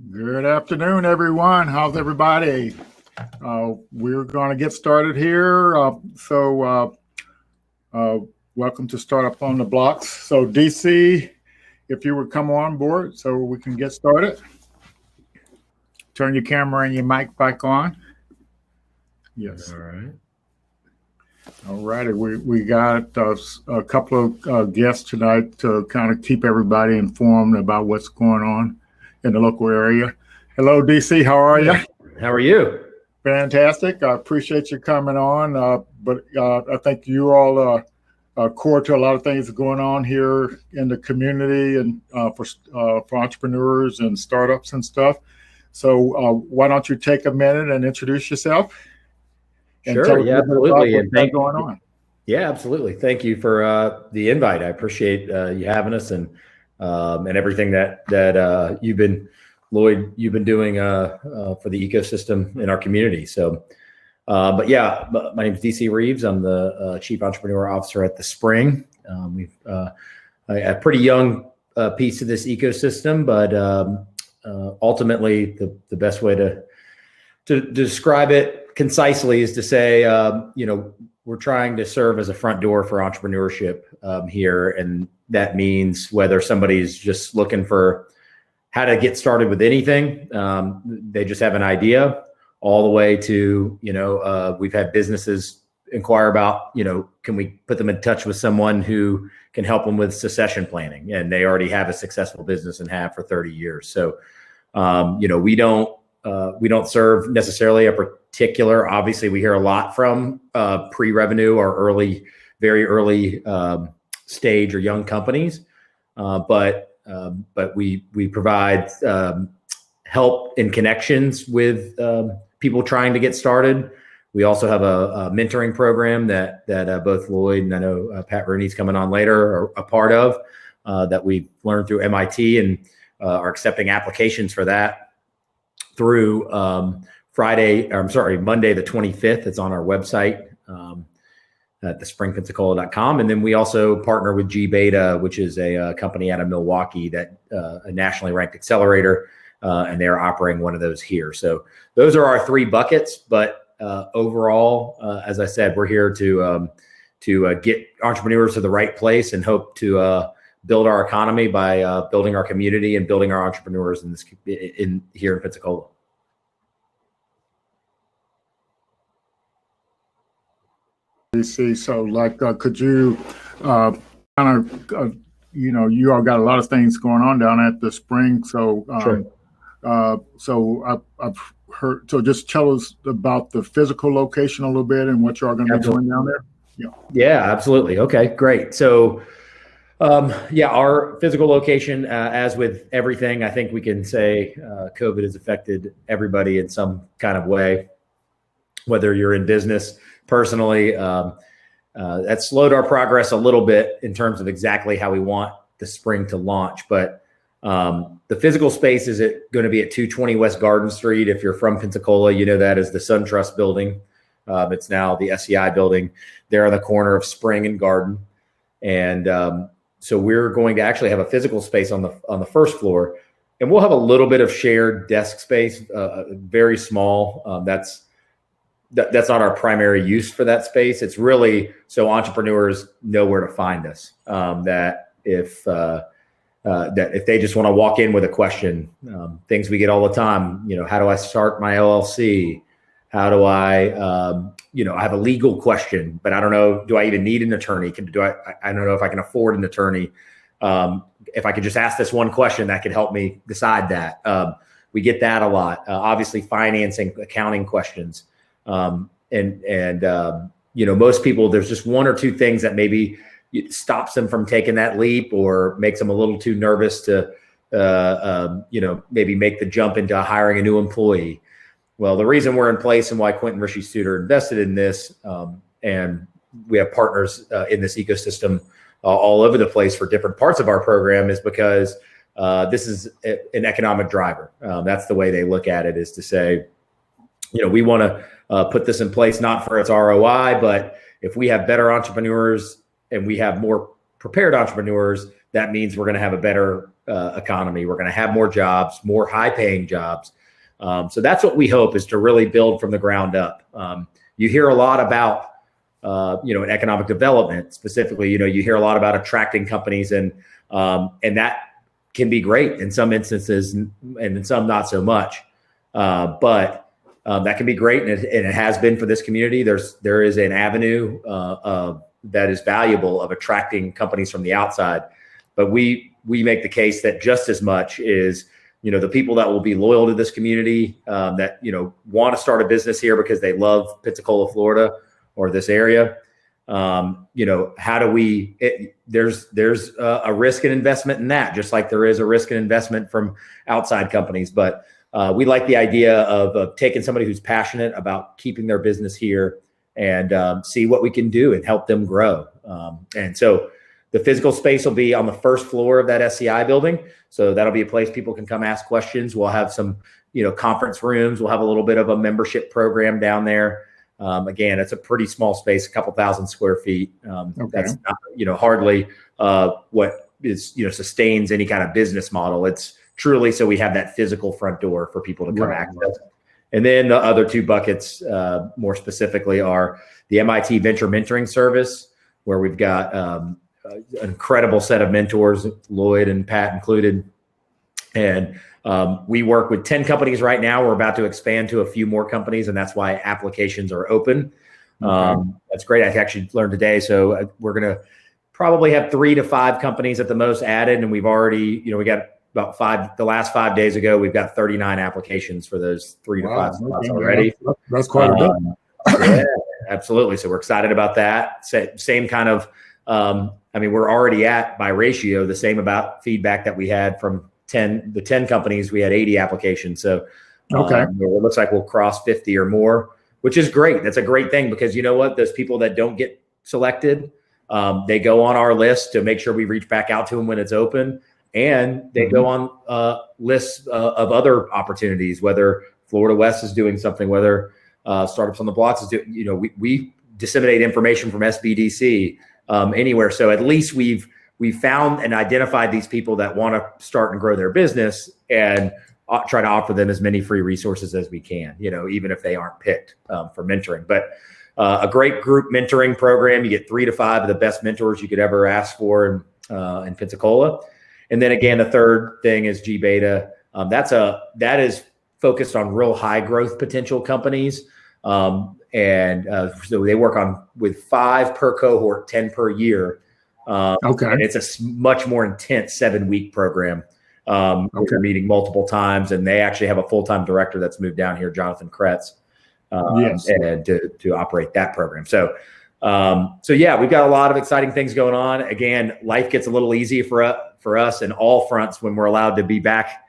Good afternoon, everyone. How's everybody? We're going to get started here. Welcome to Startup on the Blocks. So, DC, if you would come on board so we can get started. Turn your camera and your mic back on. Yes. All right. All righty. We got a couple of guests tonight to kind of keep everybody informed about what's going on in the local area. Hello, DC. How are you? How are you? Fantastic. I appreciate you coming on. But I think you all are core to a lot of things going on here in the community and for entrepreneurs and startups and stuff. So why don't you take a minute and introduce yourself? And sure. Yeah, absolutely. And thank you. Going on. Yeah, absolutely. Thank you for the invite. I appreciate you having us and everything that you've been, Lloyd, doing for the ecosystem in our community. So, but yeah, my name is DC Reeves. I'm the Chief Entrepreneur Officer at The Spring. We've a pretty young piece of this ecosystem, but ultimately the best way to describe it concisely is to say, we're trying to serve as a front door for entrepreneurship here. And that means whether somebody's just looking for how to get started with anything, they just have an idea, all the way to, we've had businesses inquire about, can we put them in touch with someone who can help them with succession planning? And they already have a successful business and have for 30 years. So, we don't serve necessarily a particular, obviously we hear a lot from pre-revenue or very early stage or young companies. But we provide help and connections with people trying to get started. We also have a mentoring program that both Lloyd and I know Pat Rooney's coming on later are a part of that we learned through MIT and are accepting applications for that through Monday the 25th. It's on our website at thespringpensacola.com. And then we also partner with G-Beta, which is a company out of Milwaukee that a nationally ranked accelerator, and they're operating one of those here. So those are our three buckets. But overall, as I said, we're here to get entrepreneurs to the right place and hope to build our economy by building our community and building our entrepreneurs here in Pensacola. So could you you all got a lot of things going on down at the Spring. So, sure. I've heard, so just tell us about the physical location a little bit and what you're all going to be doing down there. Yeah, absolutely. Okay, great. So, our physical location, as with everything, I think we can say COVID has affected everybody in some kind of way, whether you're in business, personally. That slowed our progress a little bit in terms of exactly how we want the Spring to launch. But the physical space is going to be at 220 West Garden Street. If you're from Pensacola, you know that is the SunTrust building. It's now the SEI building. They're on the corner of Spring and Garden. And so we're going to actually have a physical space on the first floor, and we'll have a little bit of shared desk space, very small. That's not our primary use for that space. It's really so entrepreneurs know where to find us. That if they just want to walk in with a question, things we get all the time, how do I start my LLC? How do I have a legal question, but I don't know, do I even need an attorney? I don't know if I can afford an attorney. If I could just ask this one question, that could help me decide that. We get that a lot. Obviously, financing, accounting questions. Most people, there's just one or two things that maybe stops them from taking that leap or makes them a little too nervous to, maybe make the jump into hiring a new employee. Well, the reason we're in place and why Quentin Rishi Studer invested in this, and we have partners in this ecosystem all over the place for different parts of our program, is because this is an economic driver. That's the way they look at it, is to say, we want to put this in place not for its ROI, but if we have better entrepreneurs and we have more prepared entrepreneurs, that means we're going to have a better economy. We're going to have more jobs, more high-paying jobs. So that's what we hope, is to really build from the ground up. You hear a lot about, in economic development specifically, you hear a lot about attracting companies, and that can be great in some instances, and in some not so much. But that can be great, and it has been for this community. There is an avenue that is valuable of attracting companies from the outside, but we make the case that just as much is the people that will be loyal to this community, that want to start a business here because they love Pensacola, Florida, or this area. How do we? There's a risk and investment in that, just like there is a risk and investment from outside companies, but. We like the idea of taking somebody who's passionate about keeping their business here and see what we can do and help them grow. And so the physical space will be on the first floor of that SCI building. So that'll be a place people can come ask questions. We'll have some, conference rooms. We'll have a little bit of a membership program down there. Again, it's a pretty small space, a couple thousand square feet. Okay. That's not, hardly what is, sustains any kind of business model. It's truly so we have that physical front door for people to come access. And then the other two buckets, more specifically, are the MIT Venture Mentoring Service, where we've got an incredible set of mentors, Lloyd and Pat included. And we work with 10 companies right now. We're about to expand to a few more companies, and that's why applications are open. That's great. I actually learned today. So we're going to probably have 3 to 5 companies at the most added. And we've already, we got about the last 5 days ago, we've got 39 applications for those 3 to 5 spots already. That's quite a bit. Yeah, absolutely. So we're excited about that. Same kind of, we're already at, by ratio, the same about feedback that we had from the 10 companies. We had 80 applications. So it looks like we'll cross 50 or more, which is great. That's a great thing, because you know what? Those people that don't get selected, they go on our list to make sure we reach back out to them when it's open. And they go on lists of other opportunities, whether Florida West is doing something, whether Startups on the Blocks is doing, we disseminate information from SBDC anywhere. So at least we've found and identified these people that want to start and grow their business, and try to offer them as many free resources as we can, even if they aren't picked for mentoring. But a great group mentoring program. You get 3 to 5 of the best mentors you could ever ask for in Pensacola. And then again, the third thing is G Beta. That is focused on real high growth potential companies. So they work with 5 per cohort, 10 per year. And it's a much more intense 7-week program. We're meeting multiple times, and they actually have a full-time director that's moved down here, Jonathan Kretz, and to operate that program. So yeah, we've got a lot of exciting things going on. Again, life gets a little easier for us in all fronts when we're allowed to be back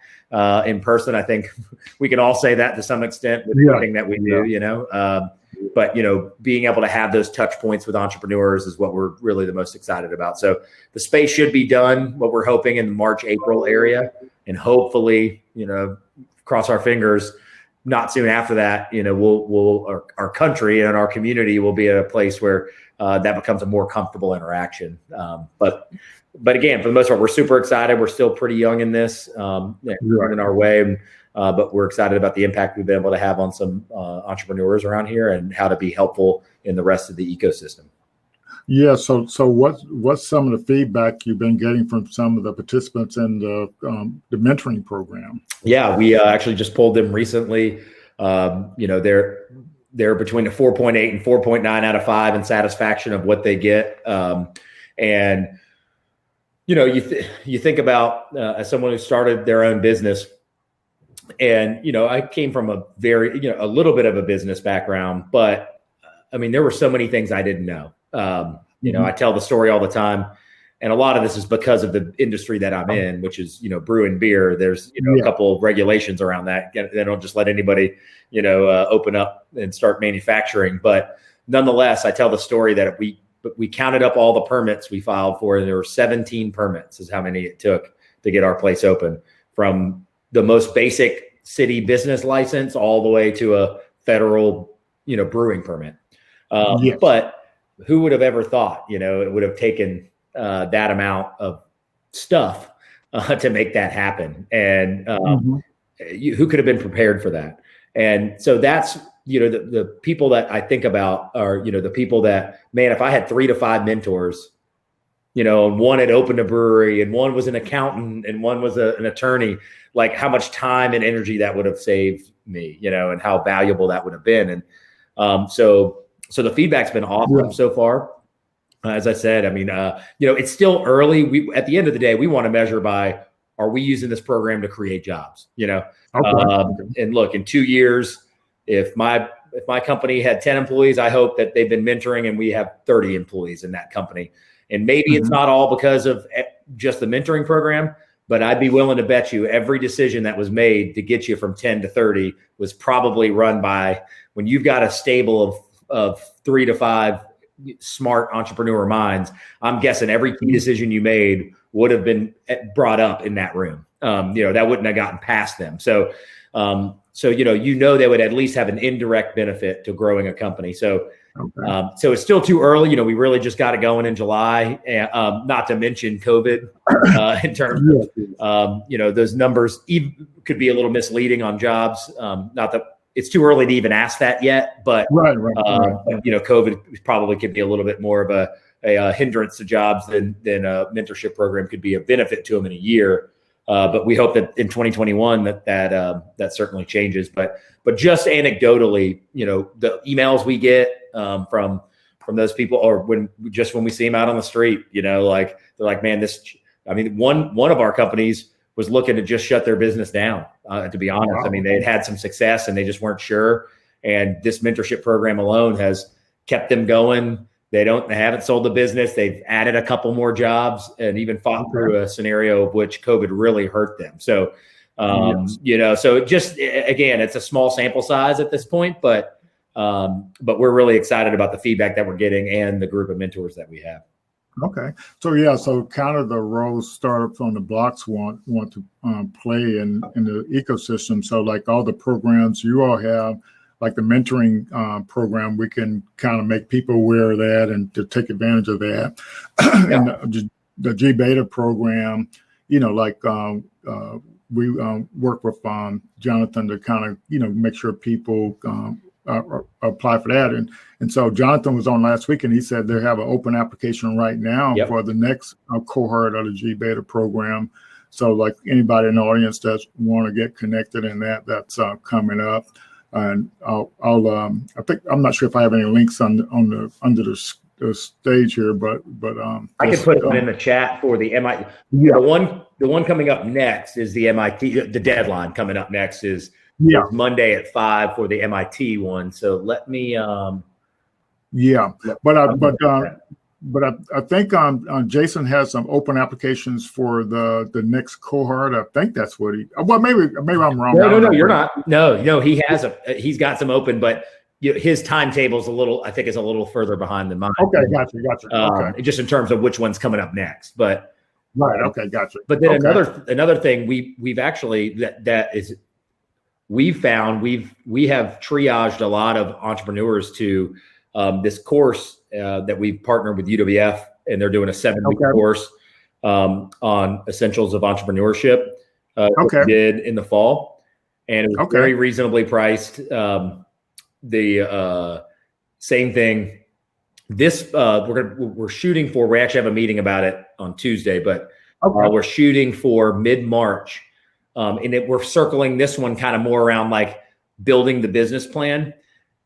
in person. I think we can all say that to some extent with everything that we do, but being able to have those touch points with entrepreneurs is what we're really the most excited about. So the space should be done, what we're hoping, in the March, April area, and hopefully, cross our fingers, not soon after that, our country and our community will be at a place where that becomes a more comfortable interaction. But again, for the most part, we're super excited. We're still pretty young in this, running our way, but we're excited about the impact we've been able to have on some entrepreneurs around here, and how to be helpful in the rest of the ecosystem. Yeah. So what's some of the feedback you've been getting from some of the participants in the mentoring program? Yeah, we actually just pulled them recently. They're between a 4.8 and 4.9 out of 5 in satisfaction of what they get. And you think about as someone who started their own business, and I came from a little bit of a business background, but there were so many things I didn't know. I tell the story all the time, and a lot of this is because of the industry that I'm in, which is brewing beer. There's a couple of regulations around that. They don't just let anybody open up and start manufacturing. But nonetheless, I tell the story that we counted up all the permits we filed for, and there were 17 permits is how many it took to get our place open, from the most basic city business license all the way to a federal brewing permit. But who would have ever thought it would have taken that amount of stuff to make that happen. And who could have been prepared for that? And so that's, the people that I think about are, the people that, man, if I had 3 to 5 mentors, and one had opened a brewery and one was an accountant and one was an attorney, like how much time and energy that would have saved me, and how valuable that would have been. And so the feedback's been awesome so far. As I said, I mean, it's still early. At the end of the day, we want to measure by, are we using this program to create jobs? And look, in 2 years, if my company had 10 employees, I hope that they've been mentoring and we have 30 employees in that company. And maybe it's not all because of just the mentoring program, but I'd be willing to bet you every decision that was made to get you from 10 to 30 was probably run by, when you've got a stable of 3 to 5 smart entrepreneur minds, I'm guessing every key decision you made would have been brought up in that room. That wouldn't have gotten past them. So they would at least have an indirect benefit to growing a company. So it's still too early. We really just got it going in July, not to mention COVID, in terms of, those numbers could be a little misleading on jobs. Not that it's too early to even ask that yet, but, COVID probably could be a little bit more of a hindrance to jobs than a mentorship program could be a benefit to them in a year. But we hope that in 2021 that certainly changes. But just anecdotally, the emails we get from those people, or when we see them out on the street, like they're like, man, one of our companies was looking to just shut their business down. To be honest, wow. I mean, they had some success and they just weren't sure. And this mentorship program alone has kept them going. They haven't sold the business. They've added a couple more jobs and even fought through a scenario of which COVID really hurt them. So, so just, again, it's a small sample size at this point, but we're really excited about the feedback that we're getting and the group of mentors that we have. Okay. So kind of the role startups on the blocks want to play in the ecosystem. So like all the programs you all have, like the mentoring program, we can kind of make people aware of that and to take advantage of that. And the G Beta program, we work with Jonathan to kind of, make sure people apply for that. And so Jonathan was on last week and he said they have an open application right now for the next cohort of the G Beta program. So like anybody in the audience that want to get connected in that's coming up. And I think I'm not sure if I have any links under the stage here, but I can put it in the chat for the MIT. The one coming up next is the MIT. The deadline coming up next is Monday at 5 for the MIT one. So let me. But I think Jason has some open applications for the next cohort. I think that's what maybe I'm wrong. No, you're not. No, he has he's got some open, but his timetable is a little further behind than mine. Okay, gotcha. Okay. Just in terms of which one's coming up next, but right. Okay, gotcha. But then another thing we've actually we've found we have triaged a lot of entrepreneurs to this course that we've partnered with UWF, and they're doing a 7-week course on essentials of entrepreneurship. We did in the fall, and it was very reasonably priced. The same thing. This we're shooting for. We actually have a meeting about it on Tuesday, but we're shooting for mid-March, and we're circling this one kind of more around like building the business plan.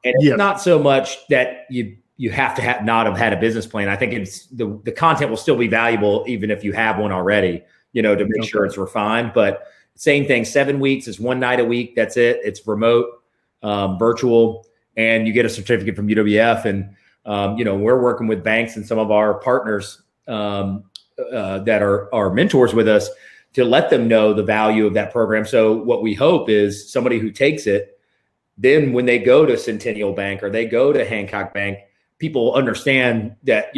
And it's not so much that you have to not have had a business plan. I think it's the content will still be valuable even if you have one already, to make sure it's refined. But same thing, 7 weeks is 1 night a week. That's it. It's remote, virtual, and you get a certificate from UWF. And we're working with banks and some of our partners that are mentors with us to let them know the value of that program. So what we hope is somebody who takes it, then when they go to Centennial Bank or they go to Hancock Bank, people understand that,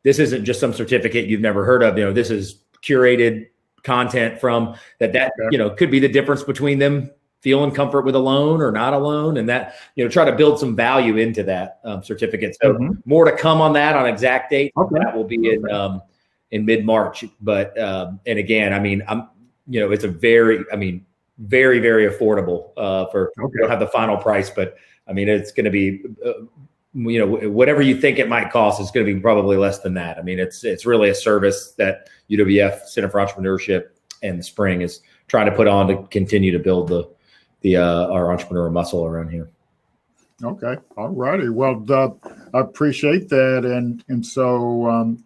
this isn't just some certificate you've never heard of. This is curated content from that could be the difference between them feeling comfort with a loan or not a loan, and that, try to build some value into that certificate. So more to come on that on exact date. That will be in mid-March. But and again, I mean, it's a very, very, very affordable for, we don't have the final price, but I mean, it's going to be, whatever you think it might cost is going to be probably less than that. I mean, it's really a service that UWF Center for Entrepreneurship and the Spring is trying to put on to continue to build our entrepreneur muscle around here. Okay. All righty. Well, I appreciate that. And so,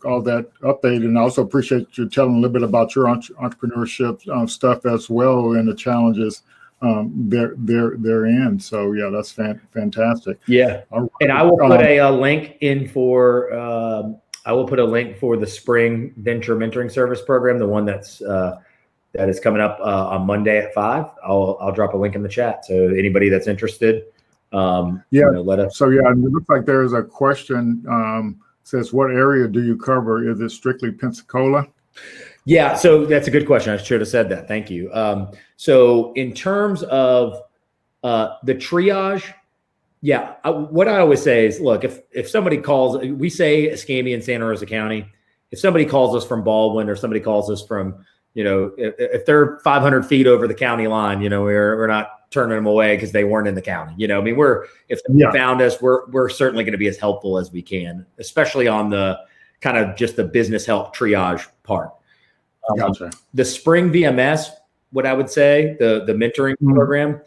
all that update, and I also appreciate you telling a little bit about your entrepreneurship stuff as well, and the challenges they're in. So yeah, that's fantastic. Yeah. Right. And I will put a link in for, the Spring Venture Mentoring Service Program, the one that is coming up on Monday at 5. I'll drop a link in the chat. So anybody that's interested, let us. So yeah, it looks like there's a question, says, what area do you cover? Is it strictly Pensacola? Yeah, so that's a good question. I should have said that. Thank you. So in terms of the triage, what I always say is, look, if somebody calls, we say Escambia and Santa Rosa County. If somebody calls us from Baldwin, or somebody calls us from, if they're 500 feet over the county line, we're not turning them away because they weren't in the county. If they found us, we're certainly going to be as helpful as we can, especially on the kind of just the business help triage part. Gotcha. The Spring VMS, what I would say, the mentoring program,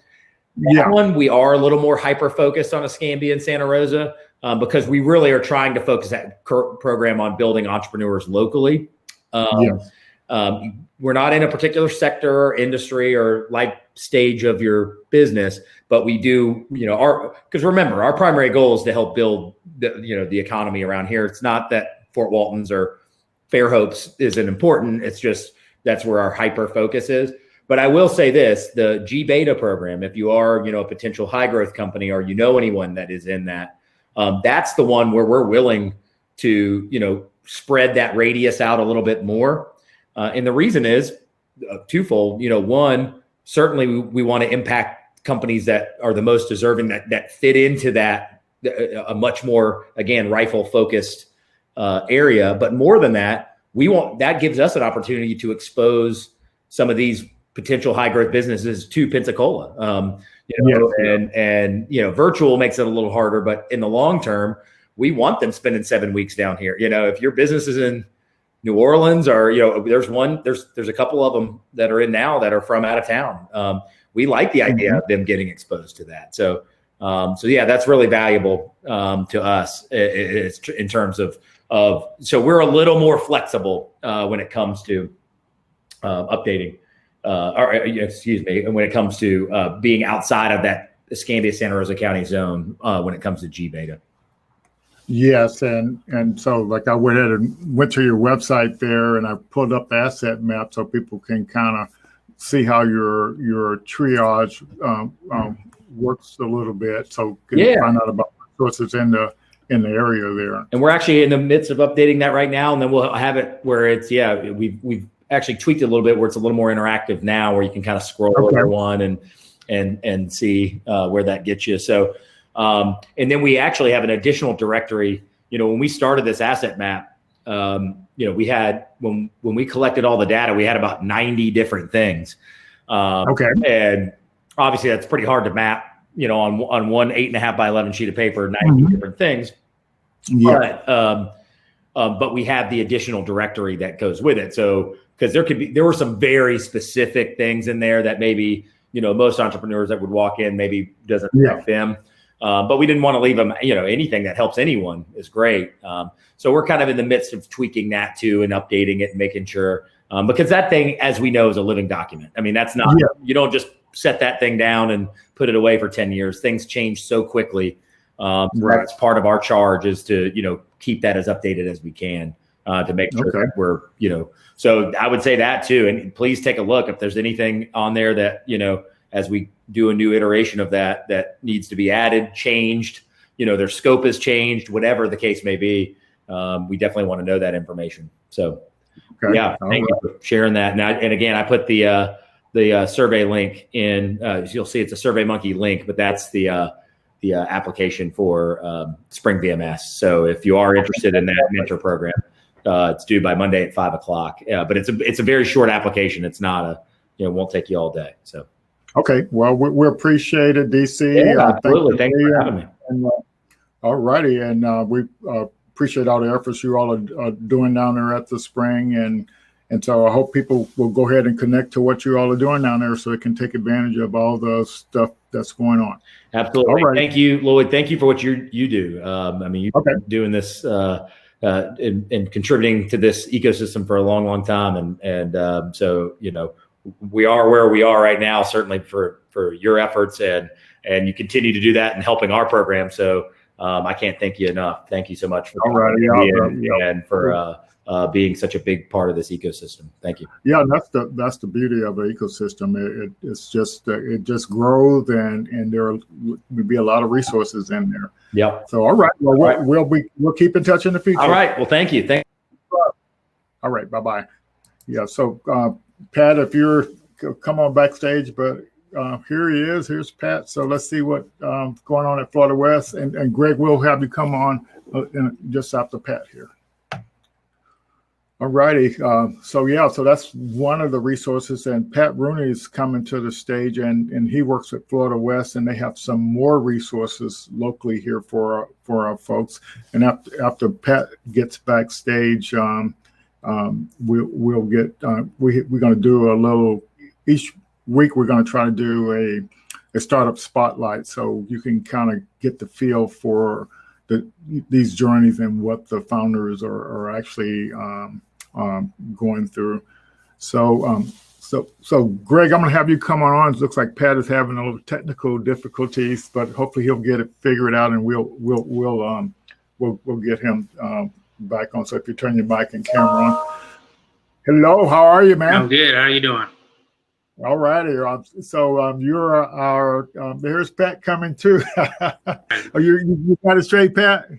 that one, we are a little more hyper focused on Escambia and Santa Rosa because we really are trying to focus that program on building entrepreneurs locally. We're not in a particular sector or industry or life stage of your business, but we do, because remember, our primary goal is to help build the economy around here. It's not that Fort Walton's or Fairhopes isn't important. It's just that's where our hyper focus is. But I will say this, the G-Beta program, if you are, a potential high growth company or anyone that is in that, that's the one where we're willing to, spread that radius out a little bit more. And the reason is twofold. One, certainly we want to impact companies that are the most deserving, that fit into that, a much more, again, rifle focused area. But more than that, that gives us an opportunity to expose some of these potential high growth businesses to Pensacola. And virtual makes it a little harder, but in the long term, we want them spending 7 weeks down here. If your business is in New Orleans, or there's a couple of them that are in now that are from out of town. We like the idea of them getting exposed to that. So that's really valuable to us. It's in terms of so we're a little more flexible when it comes to updating, when it comes to being outside of that Escambia Santa Rosa County zone when it comes to G-Beta. Yes, and so like I went ahead and went to your website there, and I pulled up the asset map so people can kind of see how your triage works a little bit, so can find out about resources in the area there. And we're actually in the midst of updating that right now, and then we'll have it where it's we've actually tweaked it a little bit where it's a little more interactive now, where you can kind of scroll over one and see where that gets you. So. And then we actually have an additional directory. When we started this asset map, we had, when we collected all the data, we had about 90 different things. And obviously that's pretty hard to map, on one 8.5 by 11 sheet of paper, 90 different things. But we have the additional directory that goes with it. So, because there were some very specific things in there that maybe, most entrepreneurs that would walk in maybe doesn't affect them. But we didn't want to leave them, anything that helps anyone is great. So we're kind of in the midst of tweaking that too and updating it and making sure, because that thing, as we know, is a living document. I mean, that's not, you don't just set that thing down and put it away for 10 years. Things change so quickly. That's part of our charge is to, keep that as updated as we can to make sure that we're, so I would say that too. And please take a look if there's anything on there that, as we do a new iteration of that needs to be added, changed, their scope has changed, whatever the case may be. We definitely want to know that information. So thank you for sharing that. And again, I put the survey link in, you'll see it's a SurveyMonkey link, but that's the application for Spring VMS. So if you are interested in that mentor program, It's due by Monday at 5 o'clock. But it's a very short application. It's not it won't take you all day. So. Okay. Well, we appreciate it, DC. Yeah, absolutely. Thanks for having me. And, all righty. And we appreciate all the efforts you all are doing down there at the spring. And so I hope people will go ahead and connect to what you all are doing down there so they can take advantage of all the stuff that's going on. Absolutely. All right. Thank you, Lloyd. Thank you for what you do. I mean, you've been doing this and contributing to this ecosystem for a long, long time. And so, we are where we are right now, certainly for your efforts, and you continue to do that and helping our program. So I can't thank you enough. Thank you so much for and for being such a big part of this ecosystem. Thank you. Yeah, that's the beauty of the ecosystem. It's just it just grows, and there will be a lot of resources in there. Yeah. So all right, well we'll keep in touch in the future. All right. Well, thank you. All right. Bye bye. Yeah. So Pat, if you're come on backstage, but here he is. Here's Pat. So let's see what's going on at Florida West, and Greg will have you come on just after Pat here. All righty. So that's one of the resources, and Pat Rooney is coming to the stage, and he works at Florida West, and they have some more resources locally here for our folks. And after Pat gets backstage, we'll get we're going to do a little each week. We're going to try to do a startup spotlight, so you can kind of get the feel for these journeys and what the founders are actually going through. So Greg, I'm going to have you come on. It looks like Pat is having a little technical difficulties, but hopefully he'll get it figured out, and we'll get him back on. So if you turn your mic and camera on. Hello, how are you, man? I'm good. How are you doing? All righty. So you're our there's Pat coming too. Are you got it straight, Pat?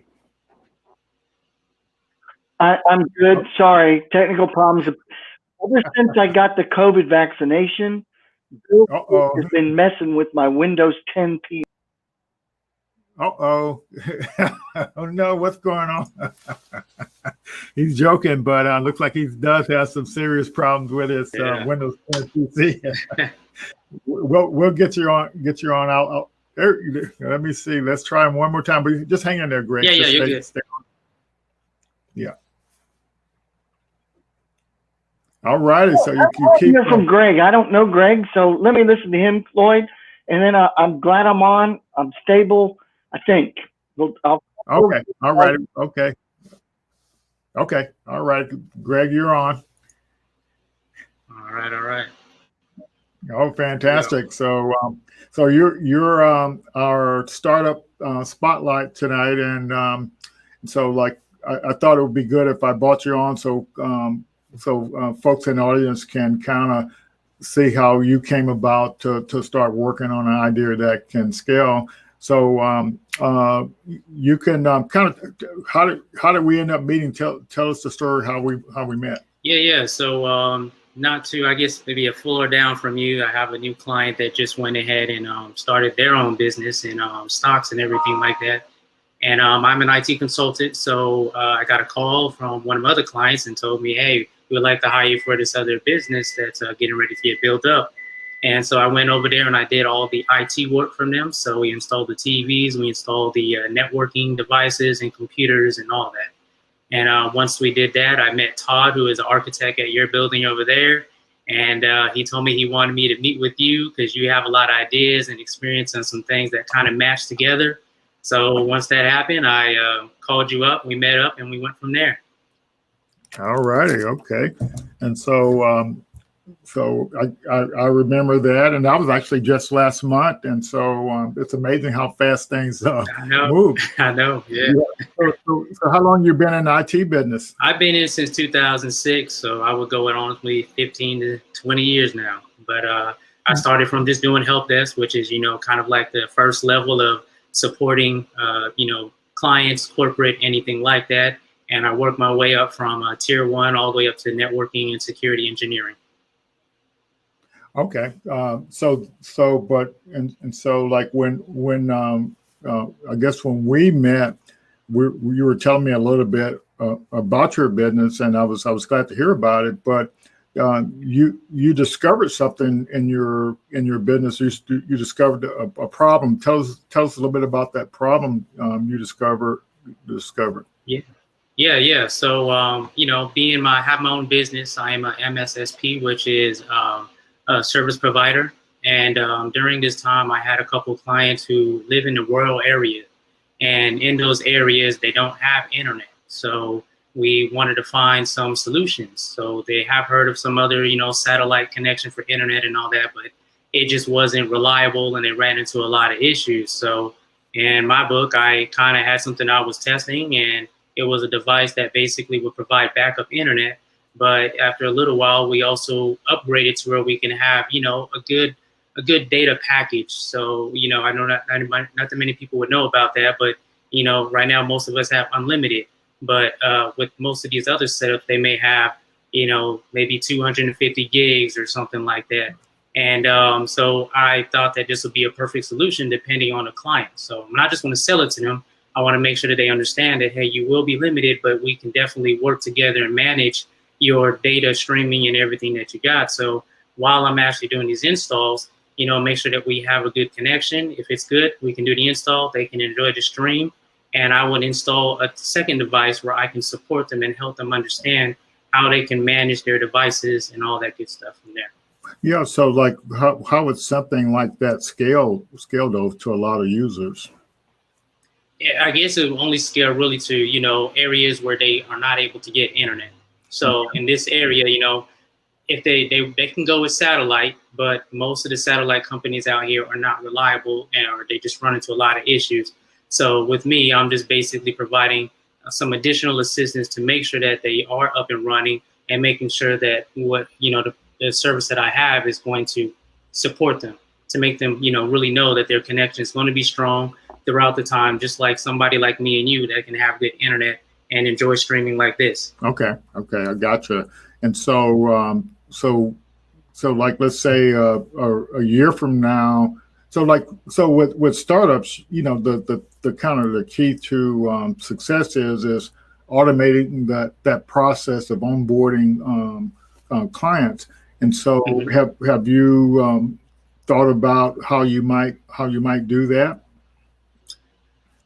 I'm good. Sorry, technical problems. Ever since I got the COVID vaccination, Bill has been messing with my Windows 10 PC. Oh no, what's going on? He's joking, but looks like he does have some serious problems with his Windows 10 PC. we'll get you on. I'll let me see. Let's try him one more time. But just hang in there, Greg. Yeah, you're good. Yeah. All righty. So you keep hear from Greg. I don't know Greg, so let me listen to him, Floyd, and then I'm glad I'm on. I'm stable. I think. Okay. All right. Okay. All right. Greg, you're on. All right. Oh, fantastic. Yeah. So you're our startup spotlight tonight, and so like I thought it would be good if I brought you on, so folks in the audience can kind of see how you came about to start working on an idea that can scale. So you can kind of how did we end up meeting? Tell us the story how we met. Yeah. So not to, I guess, maybe a floor down from you, I have a new client that just went ahead and started their own business in stocks and everything like that. And I'm an IT consultant, so I got a call from one of my other clients and told me, hey, we would like to hire you for this other business that's getting ready to get built up. And so I went over there and I did all the IT work from them. So we installed the TVs, we installed the networking devices and computers and all that. And once we did that, I met Todd, who is an architect at your building over there. And he told me he wanted me to meet with you because you have a lot of ideas and experience and some things that kind of match together. So once that happened, I called you up, we met up, and we went from there. All righty. Okay. And so I remember that, and that was actually just last month. And so it's amazing how fast things move. I know. Yeah. So how long you been in the IT business? I've been in since 2006, so I would go on 15 to 20 years now. But I started from just doing help desk, which is kind of like the first level of supporting clients, corporate, anything like that. And I worked my way up from tier 1 all the way up to networking and security engineering. Okay. So like when I guess when we met, you were telling me a little bit about your business, and I was glad to hear about it. But you discovered something in your business. You discovered a problem. Tell us a little bit about that problem you discovered. Yeah. So, I have my own business. I am a MSSP, which is a service provider. And during this time, I had a couple of clients who live in the rural area. And in those areas, they don't have internet. So we wanted to find some solutions. So they have heard of some other, satellite connection for internet and all that, but it just wasn't reliable and they ran into a lot of issues. So in my book, I kind of had something I was testing, and it was a device that basically would provide backup internet. But after a little while, we also upgraded to where we can have, a good data package. So, I know not that many people would know about that, but, right now, most of us have unlimited. But with most of these other setups, they may have, maybe 250 gigs or something like that. And so I thought that this would be a perfect solution depending on the client. So I'm not just going to sell it to them. I want to make sure that they understand that, hey, you will be limited, but we can definitely work together and manage your data streaming and everything that you got. So while I'm actually doing these installs, make sure that we have a good connection. If it's good, we can do the install. They can enjoy the stream. And I would install a second device where I can support them and help them understand how they can manage their devices and all that good stuff from there. Yeah. So like how would something like that scale though to a lot of users? Yeah, I guess it will only scale really to, areas where they are not able to get internet. So in this area, if they can go with satellite, but most of the satellite companies out here are not reliable, or they just run into a lot of issues. So with me, I'm just basically providing some additional assistance to make sure that they are up and running, and making sure that the service that I have is going to support them, to make them, really know that their connection is going to be strong throughout the time, just like somebody like me and you that can have good internet and enjoy streaming like this. Okay, I gotcha. And so, so like, let's say a year from now. So with startups, the kind of the key to success is automating that process of onboarding clients. And so, have you thought about how you might do that?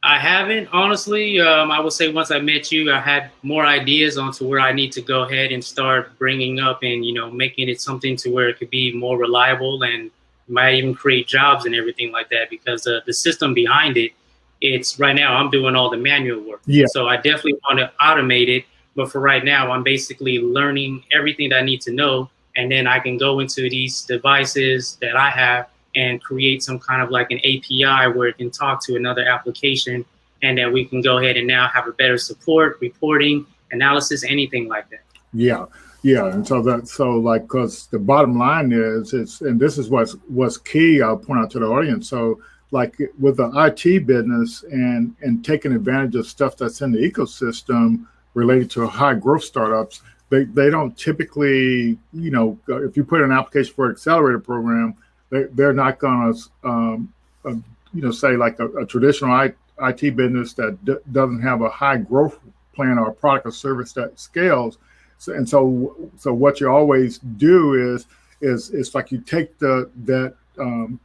I haven't, honestly. I would say once I met you, I had more ideas onto where I need to go ahead and start bringing up and, making it something to where it could be more reliable and might even create jobs and everything like that, because the system behind it, it's right now I'm doing all the manual work. Yeah. So I definitely want to automate it. But for right now, I'm basically learning everything that I need to know. And then I can go into these devices that I have and create some kind of like an API where it can talk to another application, and then we can go ahead and now have a better support, reporting, analysis, anything like that. Yeah. And so like, because the bottom line is, and this is what's key, I'll point out to the audience. So like with the IT business and taking advantage of stuff that's in the ecosystem related to high growth startups, they don't typically, if you put an application for an accelerator program, they're not going to, say like a traditional IT business that doesn't have a high growth plan or a product or service that scales. So what you always do is like you take that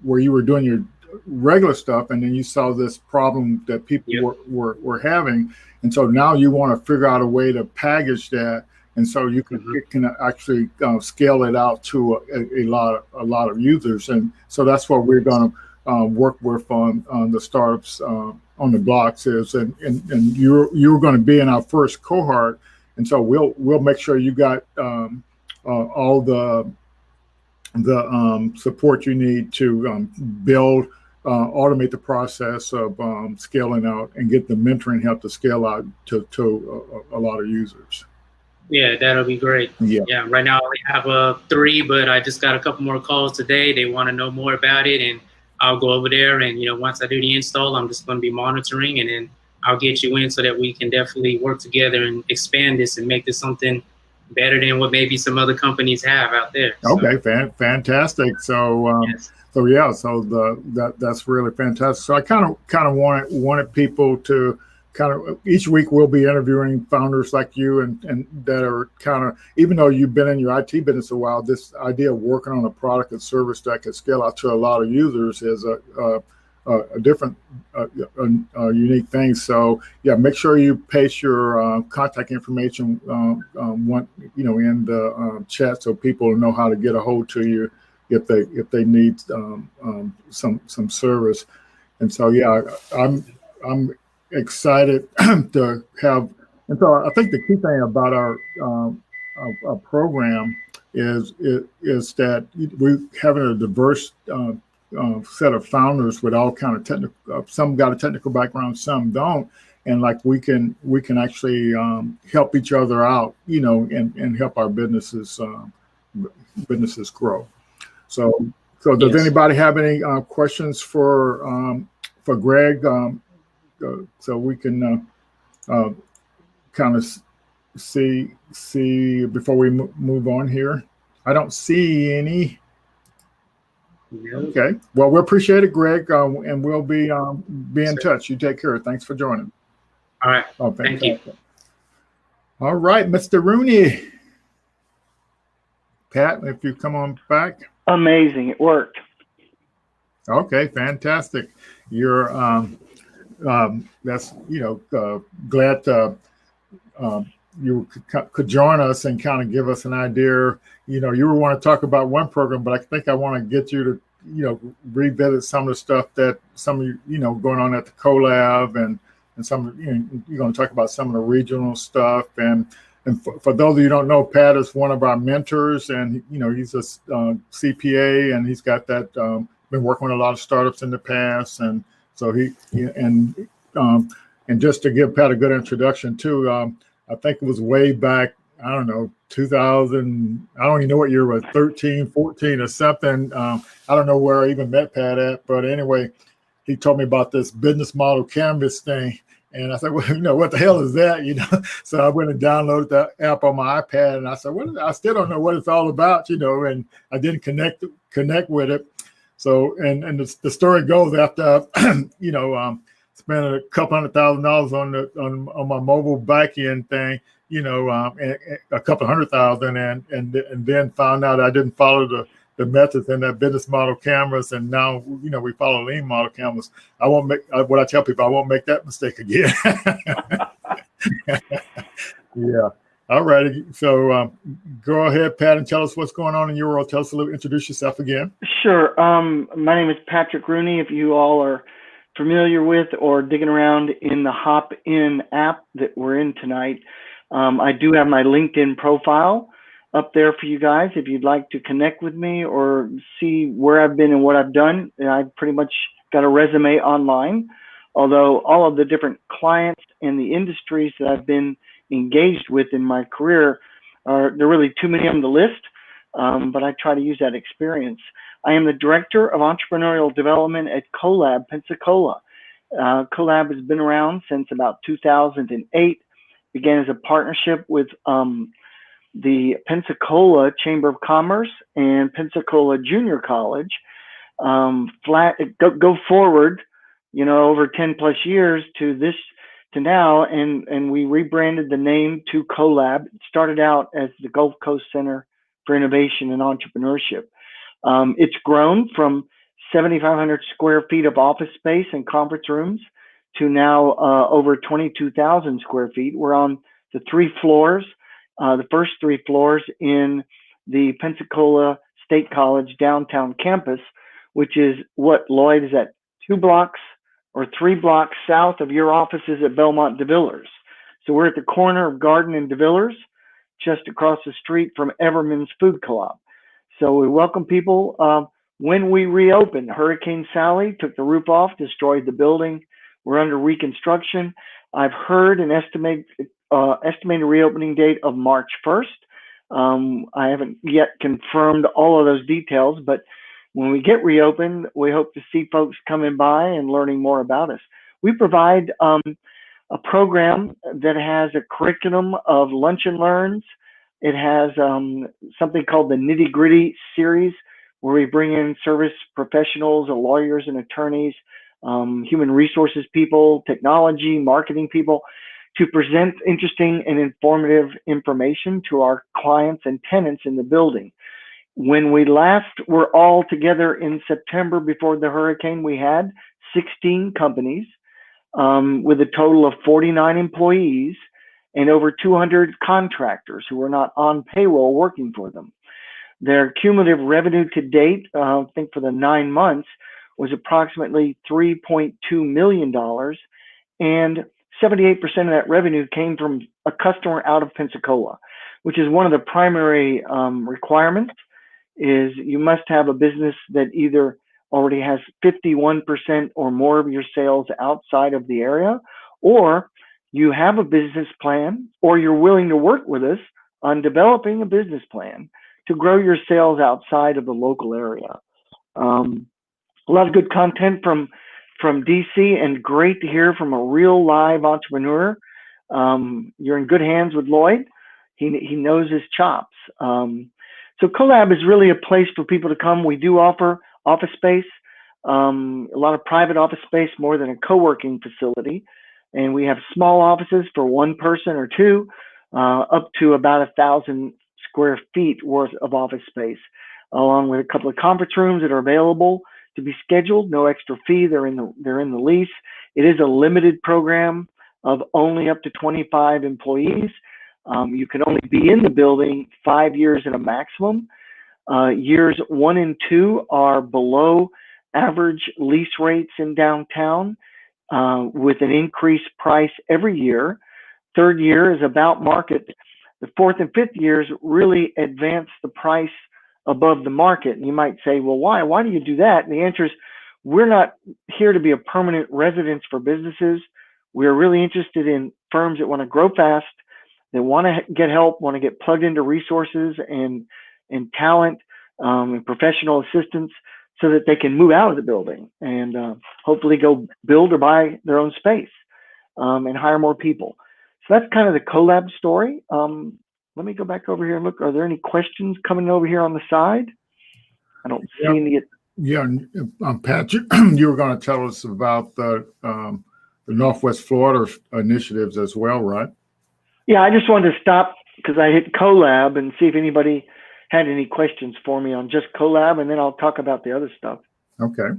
where you were doing your regular stuff, and then you saw this problem that people were having, and so now you want to figure out a way to package that. And so you can actually scale it out to a lot of users, and so that's what we're going to work with on the startups on the blocks is, and you're going to be in our first cohort, and so we'll make sure you got all the support you need to build, automate the process of scaling out and get the mentoring help to scale out to a lot of users. Yeah, that'll be great. Yeah. Right now I only have 3, but I just got a couple more calls today. They want to know more about it, and I'll go over there. And once I do the install, I'm just going to be monitoring, and then I'll get you in so that we can definitely work together and expand this and make this something better than what maybe some other companies have out there. Okay, fantastic. So yes. So that's really fantastic. So I kind of wanted people to kind of each week we'll be interviewing founders like you and that are kind of, even though you've been in your IT business a while, this idea of working on a product and service that can scale out to a lot of users is a different unique thing. So yeah, make sure you paste your contact information in the chat so people know how to get a hold to you if they need some service. And so yeah, I'm excited to have. And so I think the key thing about our program is that we're having a diverse set of founders with all kind of technical. Some got a technical background, some don't, and like we can actually help each other out, and help our businesses grow. So does Yes. anybody have any questions for Greg? So we can kind of see before we move on here. I don't see any. Nope. Okay. Well, we appreciate it, Greg, and we'll be in touch. You take care. Thanks for joining. All right. Oh, Thank you. All right, Mr. Rooney. Pat, if you come on back. Amazing. It worked. Okay, fantastic. You're that's glad you could join us and kind of give us an idea. You want to talk about one program, but I think I want to get you to revisit some of the stuff that some of you going on at the CoLab and some you're going to talk about some of the regional stuff and for those of you who don't know, Pat is one of our mentors, and he's a CPA, and he's got that been working with a lot of startups in the past, and so and just to give Pat a good introduction too, I think it was way back, I don't know, 2000, I don't even know what year it was, 13, 14 or something. I don't know where I even met Pat at, but anyway, he told me about this business model canvas thing. And I said, well, what the hell is that? So I went and downloaded that app on my iPad, and I said, well, I still don't know what it's all about, and I didn't connect with it. So, and the story goes after, spent a couple $100,000 on my mobile back-end thing, a couple $100,000, and then found out I didn't follow the methods in that business model canvas, and now we follow lean model canvas. I won't make what I tell people. I won't make that mistake again. Yeah. All righty. So go ahead, Pat, and tell us what's going on in your world. Tell us a little. Introduce yourself again. Sure. My name is Patrick Rooney. If you all are familiar with or digging around in the Hop-In app that we're in tonight, I do have my LinkedIn profile up there for you guys if you'd like to connect with me or see where I've been and what I've done. I've pretty much got a resume online, although all of the different clients and the industries that I've been engaged with in my career there are really too many of them to list, but I try to use that experience. I am the Director of Entrepreneurial Development at CoLab, Pensacola. CoLab has been around since about 2008, began as a partnership with the Pensacola Chamber of Commerce and Pensacola Junior College. Go forward, over 10 plus years to now, and we rebranded the name to CoLab. It started out as the Gulf Coast Center for Innovation and Entrepreneurship. It's grown from 7,500 square feet of office space and conference rooms to now over 22,000 square feet. We're on the 3 floors. The first 3 floors in the Pensacola State College downtown campus, which is what, Lloyd, is that 2 blocks or 3 blocks south of your offices at Belmont DeVillers. So we're at the corner of Garden and DeVillers, just across the street from Everman's Food Co-op. So we welcome people. When we reopened, Hurricane Sally took the roof off, destroyed the building. We're under reconstruction. I've heard an estimated reopening date of March 1st. I haven't yet confirmed all of those details, but when we get reopened, we hope to see folks coming by and learning more about us. We provide a program that has a curriculum of lunch and learns. It has something called the Nitty Gritty series, where we bring in service professionals, lawyers and attorneys, human resources people, technology, marketing people, to present interesting and informative information to our clients and tenants in the building. When we last were all together in September before the hurricane, we had 16 companies with a total of 49 employees and over 200 contractors who were not on payroll working for them. Their cumulative revenue to date, I think for the 9 months, was approximately $3.2 million, and 78% of that revenue came from a customer out of Pensacola, which is one of the primary requirements. Is you must have a business that either already has 51% or more of your sales outside of the area, or you have a business plan, or you're willing to work with us on developing a business plan to grow your sales outside of the local area. A lot of good content from DC, and great to hear from a real live entrepreneur. You're in good hands with Lloyd. He knows his chops. So CoLab is really a place for people to come. We do offer office space, a lot of private office space, more than a co-working facility. And we have small offices for one person or two, up to about 1,000 square feet worth of office space, along with a couple of conference rooms that are available to be scheduled. No extra fee. They're in the lease. It is a limited program of only up to 25 employees. You can only be in the building 5 years at a maximum. Years 1 and 2 are below average lease rates in downtown, with an increased price every year. Third year is about market. The fourth and fifth years really advance the price above the market. And you might say, well, why? Why do you do that? And the answer is, we're not here to be a permanent residence for businesses. We're really interested in firms that want to grow fast, that want to get help, want to get plugged into resources and talent and professional assistance, so that they can move out of the building and hopefully go build or buy their own space and hire more people. So that's kind of the CoLab story. Let me go back over here and look. Are there any questions coming over here on the side? I don't see any. Yeah, Pat, you were going to tell us about the Northwest Florida initiatives as well, right? Yeah, I just wanted to stop because I hit CoLab and see if anybody had any questions for me on just CoLab, and then I'll talk about the other stuff. Okay.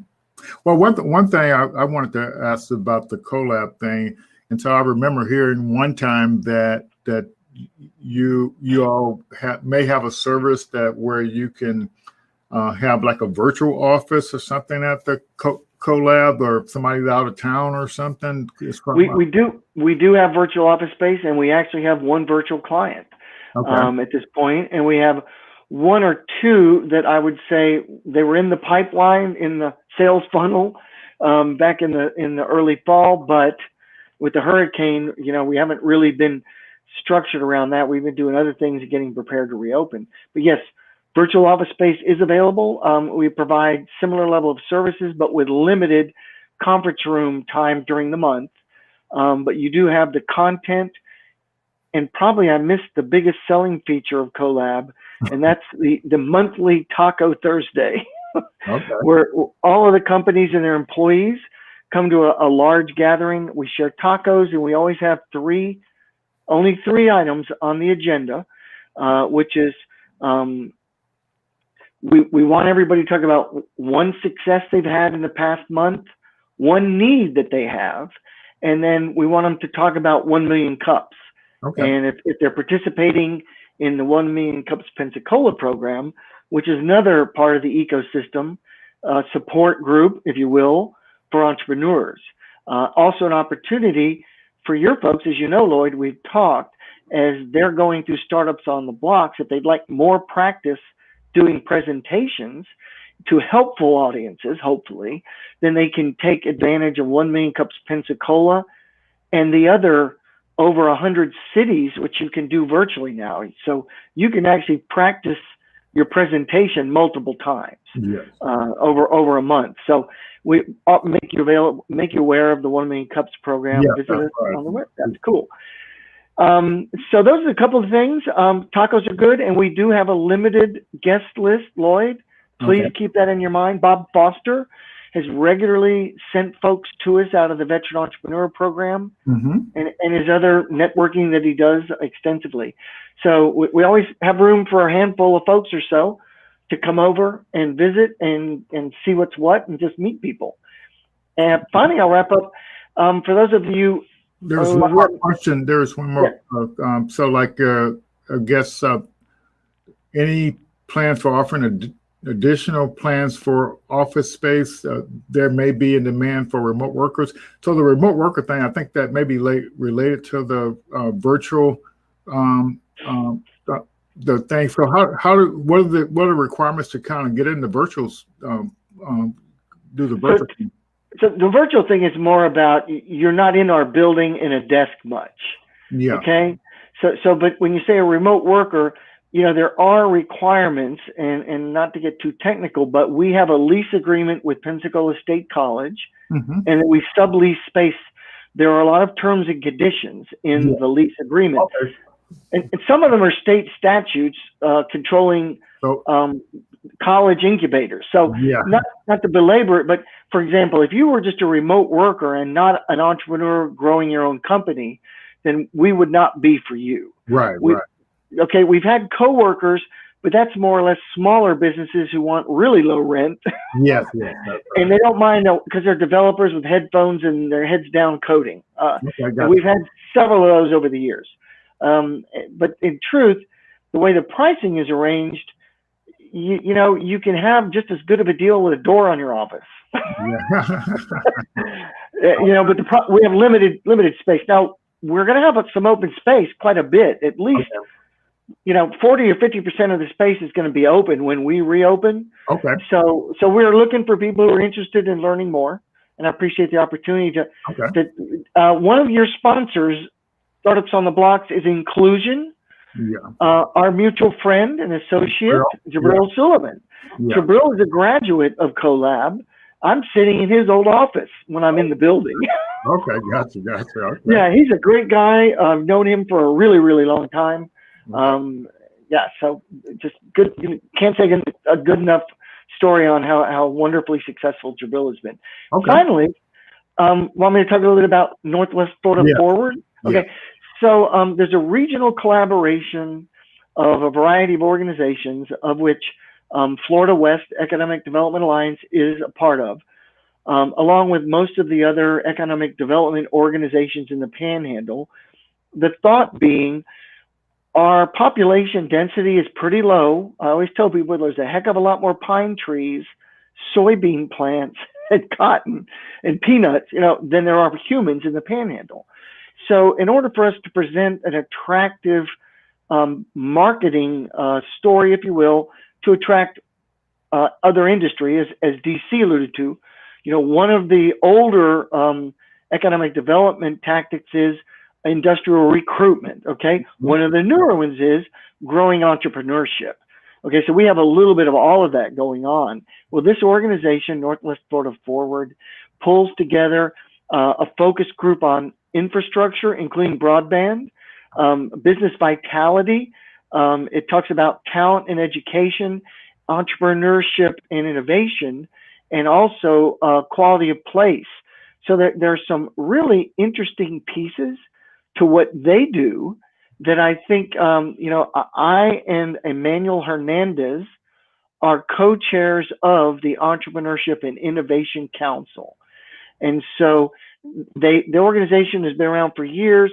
Well, one thing I wanted to ask about the CoLab thing, and so I remember hearing one time that you all may have a service where you can have like a virtual office or something at the CoLab, or somebody's out of town or something. We do have virtual office space, and we actually have one virtual client at this point, and we have one or two that I would say they were in the pipeline in the sales funnel back in the early fall, but with the hurricane, we haven't really been structured around that. We've been doing other things, getting prepared to reopen. But yes, virtual office space is available. We provide similar level of services, but with limited conference room time during the month. But you do have the content, and probably I missed the biggest selling feature of CoLab, and that's the monthly Taco Thursday, where all of the companies and their employees come to a large gathering. We share tacos, and we always have only three items on the agenda, which is we want everybody to talk about one success they've had in the past month, one need that they have, and then we want them to talk about 1 million cups. And if they're participating in the 1 Million Cups Pensacola program, which is another part of the ecosystem support group, if you will, for entrepreneurs. Also an opportunity for your folks, as you know, Lloyd, we've talked, as they're going through startups on the blocks, if they'd like more practice doing presentations to helpful audiences, hopefully, then they can take advantage of 1 Million Cups Pensacola and the other over 100 cities, which you can do virtually now. So you can actually practice your presentation multiple times over a month. So we make you aware of the 1 Million Cups program. Visit us on the web. That's cool. So those are a couple of things. Tacos are good, and we do have a limited guest list, Lloyd. Please keep that in your mind. Bob Foster has regularly sent folks to us out of the Veteran Entrepreneur Program, and his other networking that he does extensively. So we always have room for a handful of folks or so to come over and visit and see what's what and just meet people. And finally, I'll wrap up. For those of you, there's one more question. There's one more. Yeah. So, like, I guess any plans for offering additional plans for office space? There may be a demand for remote workers. So the remote worker thing, I think that may be related to the virtual the thing. So what are the requirements to kind of get into virtuals? Do the virtual thing? So the virtual thing is more about you're not in our building in a desk much. Yeah. Okay. So but when you say a remote worker, you know, there are requirements, and not to get too technical, but we have a lease agreement with Pensacola State College, and we sublease space. There are a lot of terms and conditions in the lease agreement. Okay. And some of them are state statutes controlling college incubators. So not to belabor it, but for example, if you were just a remote worker and not an entrepreneur growing your own company, then we would not be for you. Right. Okay, we've had coworkers, but that's more or less smaller businesses who want really low rent. Yes. And they don't mind because they're developers with headphones and their heads down coding. And we've had several of those over the years. But in truth, the way the pricing is arranged, you know, you can have just as good of a deal with a door on your office. You know, but we have limited space. Now, we're going to have some open space, quite a bit, at least. You know, 40 or 50% of the space is going to be open when we reopen. Okay. So we're looking for people who are interested in learning more, and I appreciate the opportunity to. One of your sponsors, Startups on the Blocks, is Inclusion. Yeah. Our mutual friend and associate, Jabril Sullivan. Jabril is a graduate of CoLab. I'm sitting in his old office when I'm in the building. Okay, gotcha. Okay. Yeah, he's a great guy. I've known him for a really, really long time. So just good. You can't take a good enough story on how wonderfully successful Jabril has been. Okay. Finally, want me to talk a little bit about Northwest Florida Forward? Okay. So there's a regional collaboration of a variety of organizations, of which Florida West Economic Development Alliance is a part of, along with most of the other economic development organizations in the Panhandle. The thought being, our population density is pretty low. I always tell people there's a heck of a lot more pine trees, soybean plants, and cotton and peanuts, you know, than there are humans in the Panhandle. So in order for us to present an attractive marketing story, if you will, to attract other industry, as DC alluded to, you know, one of the older economic development tactics is industrial recruitment. Okay. One of the newer ones is growing entrepreneurship. Okay. So we have a little bit of all of that going on. Well, this organization, Northwest Florida Forward, pulls together a focus group on infrastructure, including broadband, business vitality. It talks about talent and education, entrepreneurship and innovation, and also quality of place. So there are some really interesting pieces to what they do that I think, you know, I and Emmanuel Hernandez are co-chairs of the Entrepreneurship and Innovation Council. And so the organization has been around for years.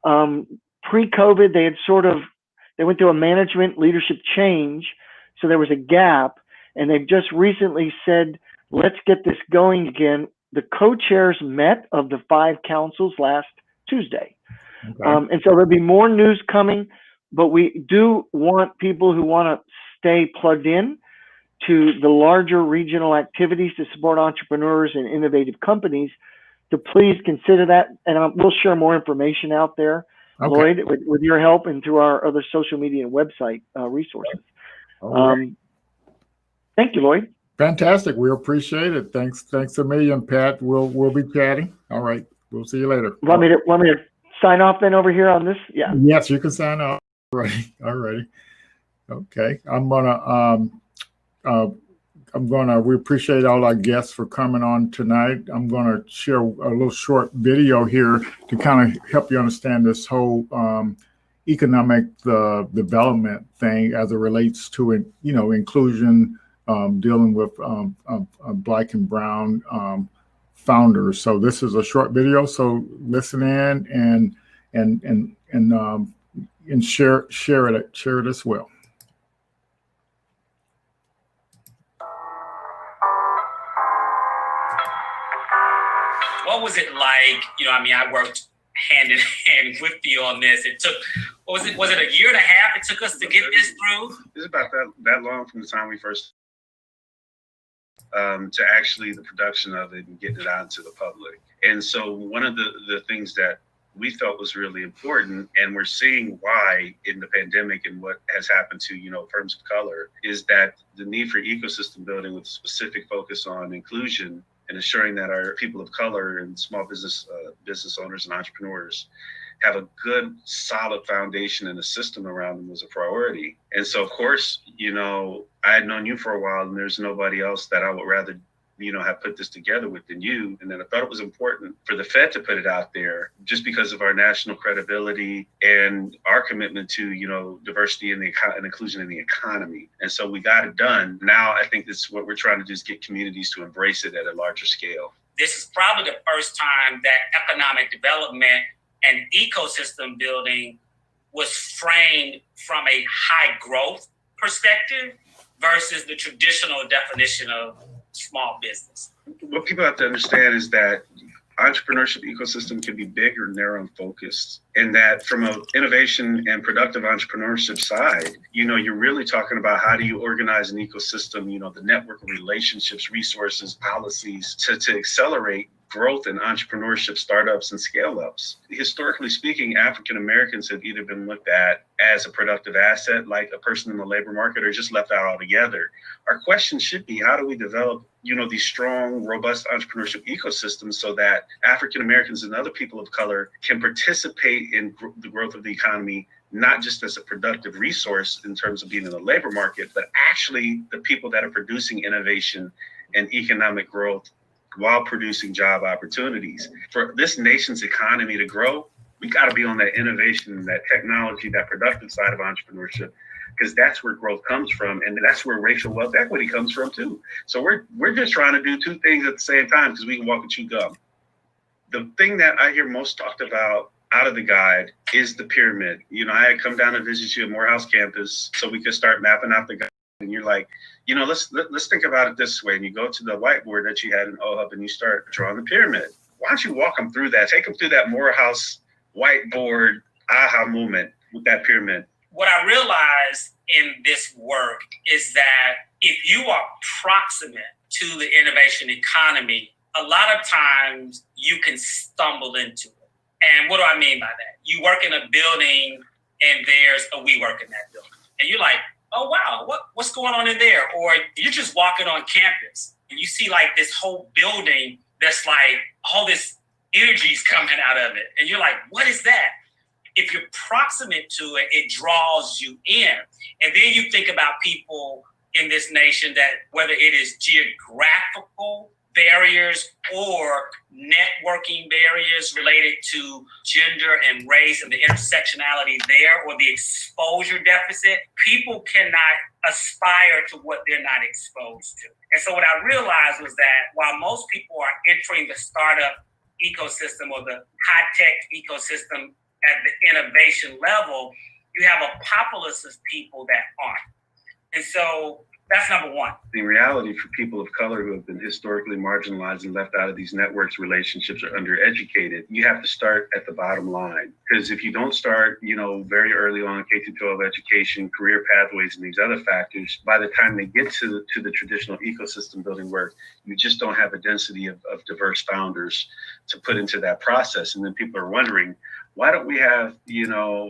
Pre-COVID, they went through a management leadership change. So there was a gap, and they've just recently said, let's get this going again. The co-chairs met of the 5 councils last Tuesday. Okay. And so there'll be more news coming, but we do want people who want to stay plugged in to the larger regional activities to support entrepreneurs and innovative companies to please consider that. And we'll share more information out there, Lloyd, with your help and through our other social media and website resources. Thank you, Lloyd. Fantastic. We appreciate it. Thanks a million, Pat. We'll be chatting. All right. We'll see you later. Want me to sign off then over here on this? Yeah. Yes, you can sign off. All righty. Okay. I'm gonna we appreciate all our guests for coming on tonight. I'm gonna share a little short video here to kind of help you understand this whole economic development thing as it relates to it, inclusion, dealing with Black and Brown founders. So this is a short video. So listen in and share it as well. What was it like? I worked hand in hand with you on this. It took, was it a year and a half it took us to get this through? It's about that long from the time we first to actually the production of it and getting it out into the public. And so one of the things that we felt was really important, and we're seeing why in the pandemic and what has happened to firms of color, is that the need for ecosystem building with specific focus on inclusion and ensuring that our people of color and small business owners and entrepreneurs have a good, solid foundation and a system around them was a priority. And so, of course, I had known you for a while, and there's nobody else that I would rather, have put this together with than you. And then I thought it was important for the Fed to put it out there just because of our national credibility and our commitment to, diversity and inclusion in the economy. And so we got it done. Now I think this what we're trying to do is get communities to embrace it at a larger scale. This is probably the first time that economic development and ecosystem building was framed from a high growth perspective versus the traditional definition of small business. What people have to understand is that entrepreneurship ecosystem can be big or narrow and focused. And that from an innovation and productive entrepreneurship side, you're really talking about how do you organize an ecosystem, the network of relationships, resources, policies to accelerate growth in entrepreneurship, startups, and scale-ups. Historically speaking, African Americans have either been looked at as a productive asset, like a person in the labor market, or just left out altogether. Our question should be, how do we develop, these strong, robust entrepreneurship ecosystems so that African Americans and other people of color can participate in the growth of the economy, not just as a productive resource in terms of being in the labor market, but actually the people that are producing innovation and economic growth while producing job opportunities. For this nation's economy to grow, we got to be on that innovation, that technology, that productive side of entrepreneurship, because that's where growth comes from, and that's where racial wealth equity comes from too. So we're just trying to do two things at the same time because we can walk and chew gum. The thing that I hear most talked about out of the guide is the pyramid. I had come down to visit you at Morehouse campus so we could start mapping out the guide. And you're like, let's think about it this way. And you go to the whiteboard that you had in OHUB and you start drawing the pyramid. Why don't you walk them through that? Take them through that Morehouse whiteboard aha moment with that pyramid. What I realized in this work is that if you are proximate to the innovation economy, a lot of times you can stumble into it. And what do I mean by that? You work in a building and there's a WeWork in that building. And you're like, oh, wow, what's going on in there? Or you're just walking on campus and you see like this whole building that's like all this energy's coming out of it. And you're like, what is that? If you're proximate to it, it draws you in. And then you think about people in this nation that whether it is geographical barriers or networking barriers related to gender and race and the intersectionality there, or the exposure deficit, people cannot aspire to what they're not exposed to. And so what I realized was that while most people are entering the startup ecosystem or the high-tech ecosystem at the innovation level, you have a populace of people that aren't. And so that's number one. In reality, for people of color who have been historically marginalized and left out of these networks, relationships, or undereducated, you have to start at the bottom line. Because if you don't start, very early on, K-12 education, career pathways, and these other factors, by the time they get to the traditional ecosystem building work, you just don't have a density of diverse founders to put into that process. And then people are wondering, why don't we have,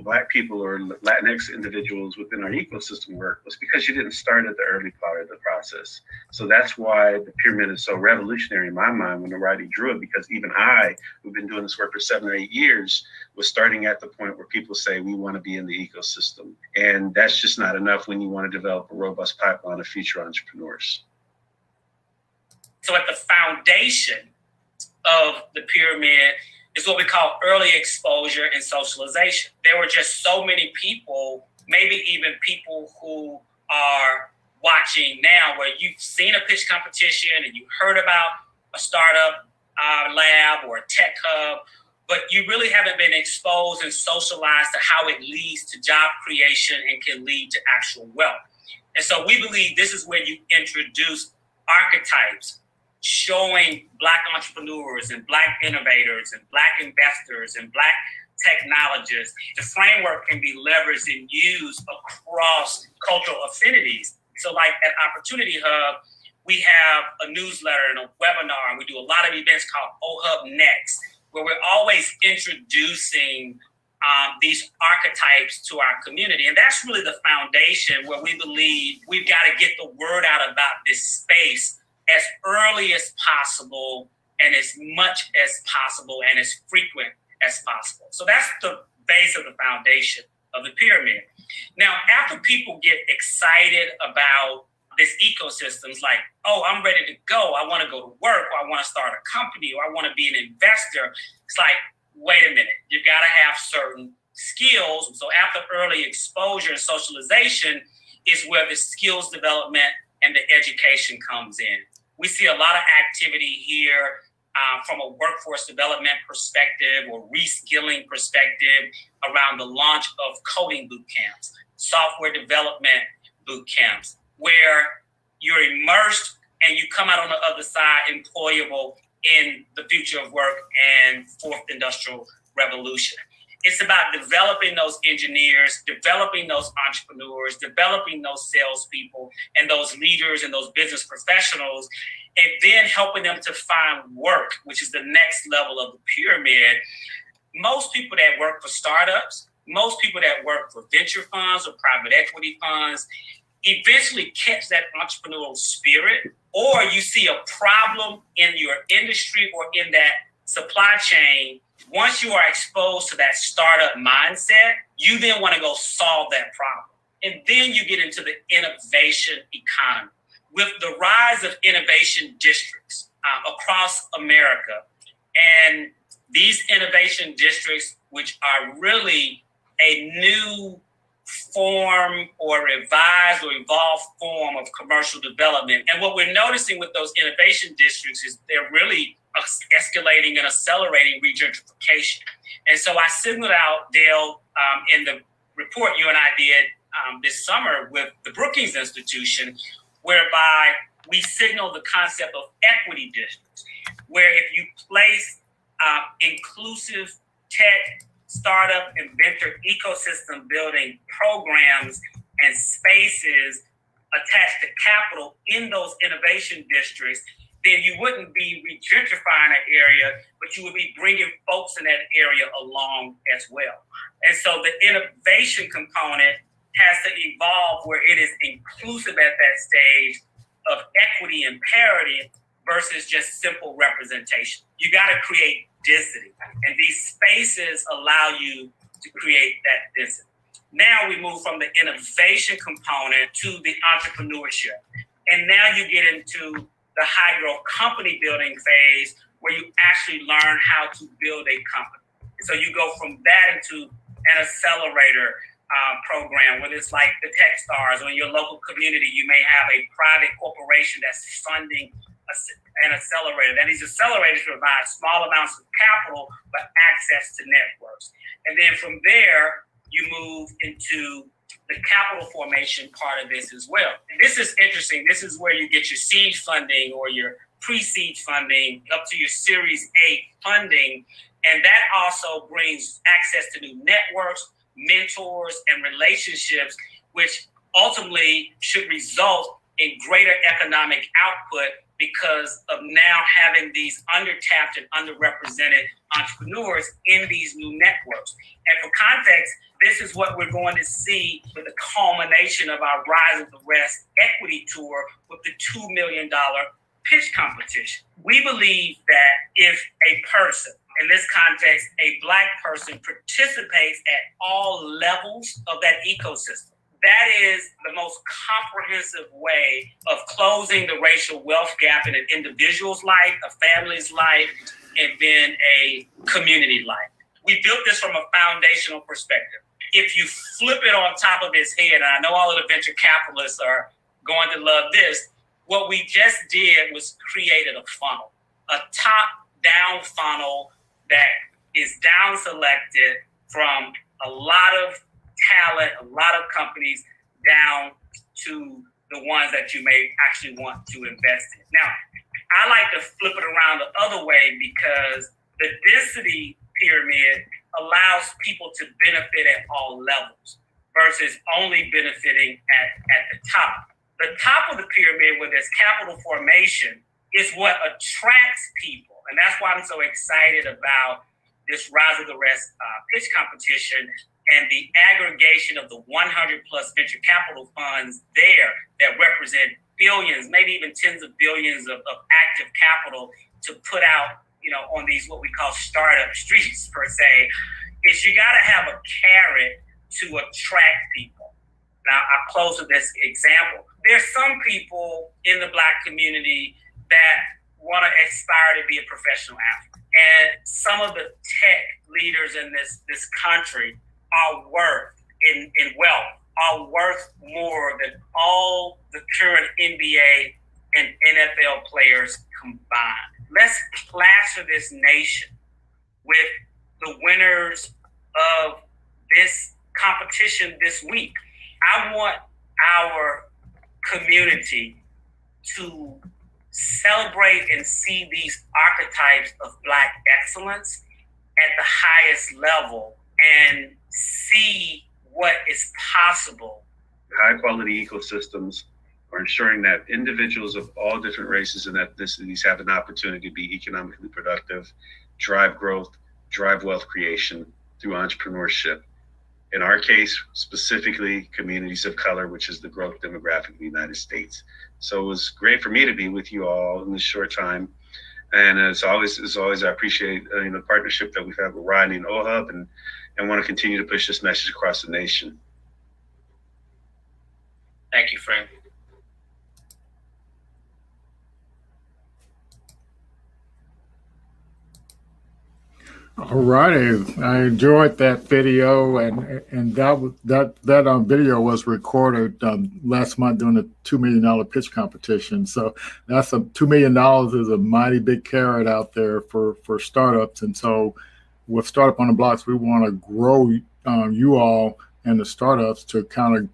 Black people or Latinx individuals within our ecosystem work? It's because you didn't start at the early part of the process. So that's why the pyramid is so revolutionary in my mind when Noridy drew it, because even I, who've been doing this work for 7 or 8 years, was starting at the point where people say we want to be in the ecosystem. And that's just not enough when you want to develop a robust pipeline of future entrepreneurs. So at the foundation of the pyramid is what we call early exposure and socialization. There were just so many people, maybe even people who are watching now, where you've seen a pitch competition and you heard about a startup lab or a tech hub, but you really haven't been exposed and socialized to how it leads to job creation and can lead to actual wealth. And so we believe this is where you introduce archetypes showing Black entrepreneurs and Black innovators and Black investors and Black technologists. The framework can be leveraged and used across cultural affinities. So like at Opportunity Hub, we have a newsletter and a webinar, and we do a lot of events called OHub Next, where we're always introducing these archetypes to our community. And that's really the foundation where we believe we've got to get the word out about this space as early as possible and as much as possible and as frequent as possible. So that's the base of the foundation of the pyramid. Now, after people get excited about this ecosystem, it's like, oh, I'm ready to go. I want to go to work, or I want to start a company, or I want to be an investor. It's like, wait a minute, you've got to have certain skills. So after early exposure and socialization is where the skills development and the education comes in. We see a lot of activity here from a workforce development perspective or reskilling perspective around the launch of coding boot camps, software development boot camps, where you're immersed and you come out on the other side employable in the future of work and fourth industrial revolution. It's about developing those engineers, developing those entrepreneurs, developing those salespeople and those leaders and those business professionals, and then helping them to find work, which is the next level of the pyramid. Most people that work for startups, most people that work for venture funds or private equity funds, eventually catch that entrepreneurial spirit, or you see a problem in your industry or in that supply chain. Once you are exposed to that startup mindset, you then want to go solve that problem. And then you get into the innovation economy. With the rise of innovation districts across America, and these innovation districts, which are really a new form or revised or evolved form of commercial development. And what we're noticing with those innovation districts is they're really escalating and accelerating regentrification. And so I signaled out, Dale, in the report you and I did this summer with the Brookings Institution, whereby we signal the concept of equity districts, where if you place inclusive tech, startup, and venture ecosystem building programs and spaces attached to capital in those innovation districts, then you wouldn't be regentrifying an area, but you would be bringing folks in that area along as well. And so the innovation component has to evolve where it is inclusive at that stage of equity and parity versus just simple representation. You got to create density, and these spaces allow you to create that density. Now we move from the innovation component to the entrepreneurship. And now you get into the high growth company building phase where you actually learn how to build a company. So you go from that into an accelerator program, whether it's like the Techstars, or in your local community, you may have a private corporation that's funding an accelerator. And these accelerators provide small amounts of capital, but access to networks. And then from there, you move into the capital formation part of this as well. And this is interesting. This is where you get your seed funding or your pre-seed funding up to your Series A funding. And that also brings access to new networks, mentors, and relationships, which ultimately should result in greater economic output because of now having these undertapped and underrepresented entrepreneurs in these new networks. And for context, this is what we're going to see with the culmination of our Rise of the Rest equity tour with the $2 million pitch competition. We believe that if a person, in this context, a Black person, participates at all levels of that ecosystem, that is the most comprehensive way of closing the racial wealth gap in an individual's life, a family's life, and then a community life. We built this from a foundational perspective. If you flip it on top of its head, and I know all of the venture capitalists are going to love this, what we just did was created a funnel, a top-down funnel that is down-selected from a lot of talent, a lot of companies, down to the ones that you may actually want to invest in. Now, I like to flip it around the other way because the density pyramid allows people to benefit at all levels versus only benefiting at the top. The top of the pyramid, where there's capital formation, is what attracts people. And that's why I'm so excited about this Rise of the Rest pitch competition and the aggregation of the 100 plus venture capital funds there that represent billions, maybe even tens of billions of active capital to put out, on these what we call startup streets per se, is you got to have a carrot to attract people. Now, I'll close with this example. There's some people in the Black community that want to aspire to be a professional athlete. And some of the tech leaders in this country are worth in wealth, are worth more than all the current NBA and NFL players combined. Let's plaster this nation with the winners of this competition this week. I want our community to celebrate and see these archetypes of Black excellence at the highest level and see what is possible. High quality ecosystems are ensuring that individuals of all different races and ethnicities have an opportunity to be economically productive, drive growth, drive wealth creation through entrepreneurship. In our case, specifically communities of color, which is the growth demographic of the United States. So it was great for me to be with you all in this short time. And as always, I appreciate the partnership that we've had with Rodney and OHUB and want to continue to push this message across the nation. Thank you, Frank. All righty, I enjoyed that video, and that video was recorded last month during the $2 million pitch competition. So that's $2 million is a mighty big carrot out there for startups. And so with Startup on the Blocks, we want to grow you all and the startups to kind of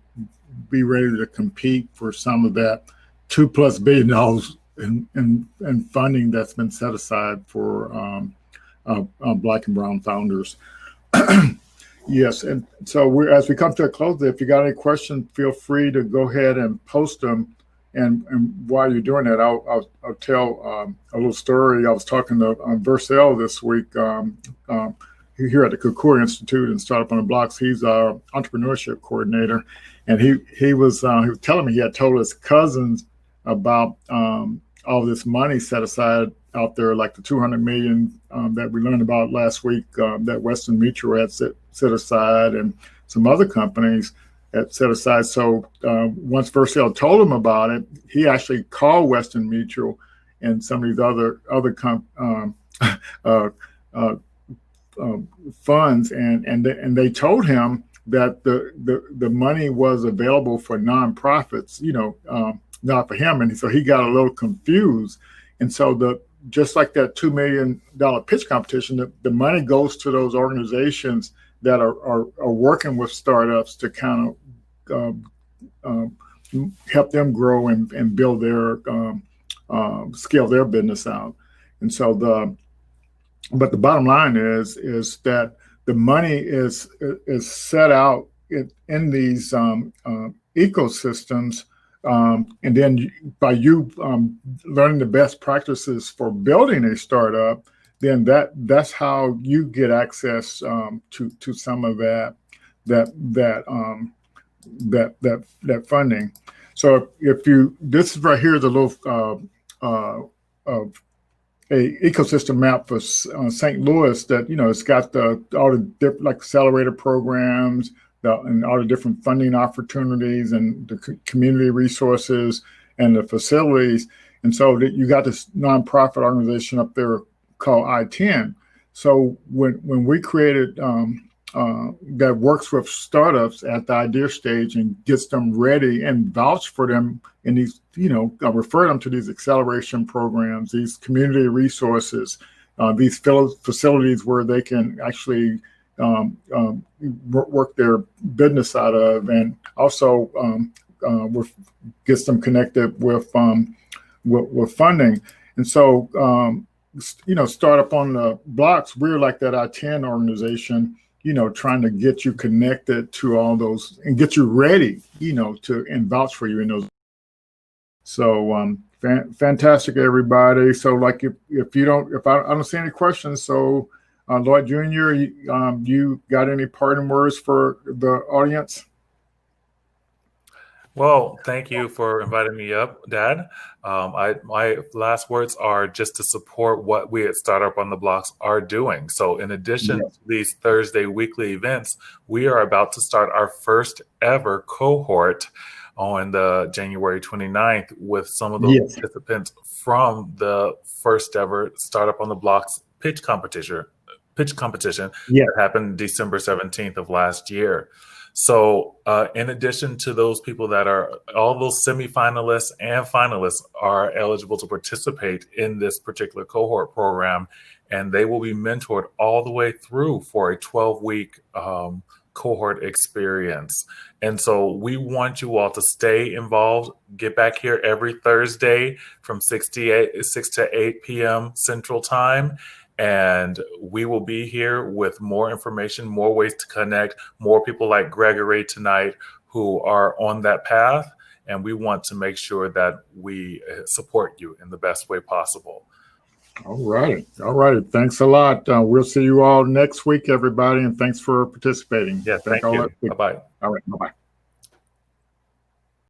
be ready to compete for some of that $2+ billion in funding that's been set aside for Black and brown founders. Yes, and so as we come to a close, if you got any questions, feel free to go ahead and post them. And while you're doing that, I'll tell a little story. I was talking to Vercel this week here at the KuKua Institute and Startup on the Blocks. He's our entrepreneurship coordinator, and he was telling me he had told his cousins about all this money set aside out there, like the $200 million that we learned about last week that Western Mutual had set aside, and some other companies had set aside. So once Vercel told him about it, he actually called Western Mutual and some of these other funds, and they told him that the money was available for nonprofits, not for him, and so he got a little confused. And so just like that $2 million pitch competition, the money goes to those organizations that are working with startups to kind of help them grow and build their scale their business out. And so but the bottom line is that the money is set out in these ecosystems. And then by you learning the best practices for building a startup, then that's how you get access to some of that funding. So this is right here is a little a ecosystem map for St. Louis that it's got all the different like accelerator programs, and all the different funding opportunities and the community resources and the facilities. And so that you got this nonprofit organization up there called I-10. So when we created that works with startups at the idea stage and gets them ready and vouch for them in these, refer them to these acceleration programs, these community resources, these facilities where they can actually work their business out of, and also gets them connected with funding. And so, Startup on the Blocks, we're like that I-10 organization, trying to get you connected to all those and get you ready, to and vouch for you in those. So fantastic, everybody. So like if I don't see any questions, so Lloyd Jr., you got any parting words for the audience? Well, thank you for inviting me up, Dad. My last words are just to support what we at Startup on the Blocks are doing. So in addition to these Thursday weekly events, we are about to start our first ever cohort on the January 29th with some of those participants from the first ever Startup on the Blocks pitch competition that happened December 17th of last year. So in addition to those people that are, all those semifinalists and finalists are eligible to participate in this particular cohort program, and they will be mentored all the way through for a 12-week cohort experience. And so we want you all to stay involved. Get back here every Thursday from 6 to 8 p.m. Central Time. And we will be here with more information, more ways to connect, more people like Gregory tonight who are on that path. And we want to make sure that we support you in the best way possible. All right. Thanks a lot. We'll see you all next week, everybody. And thanks for participating. Yeah, thank you. Bye-bye. All right. Bye-bye.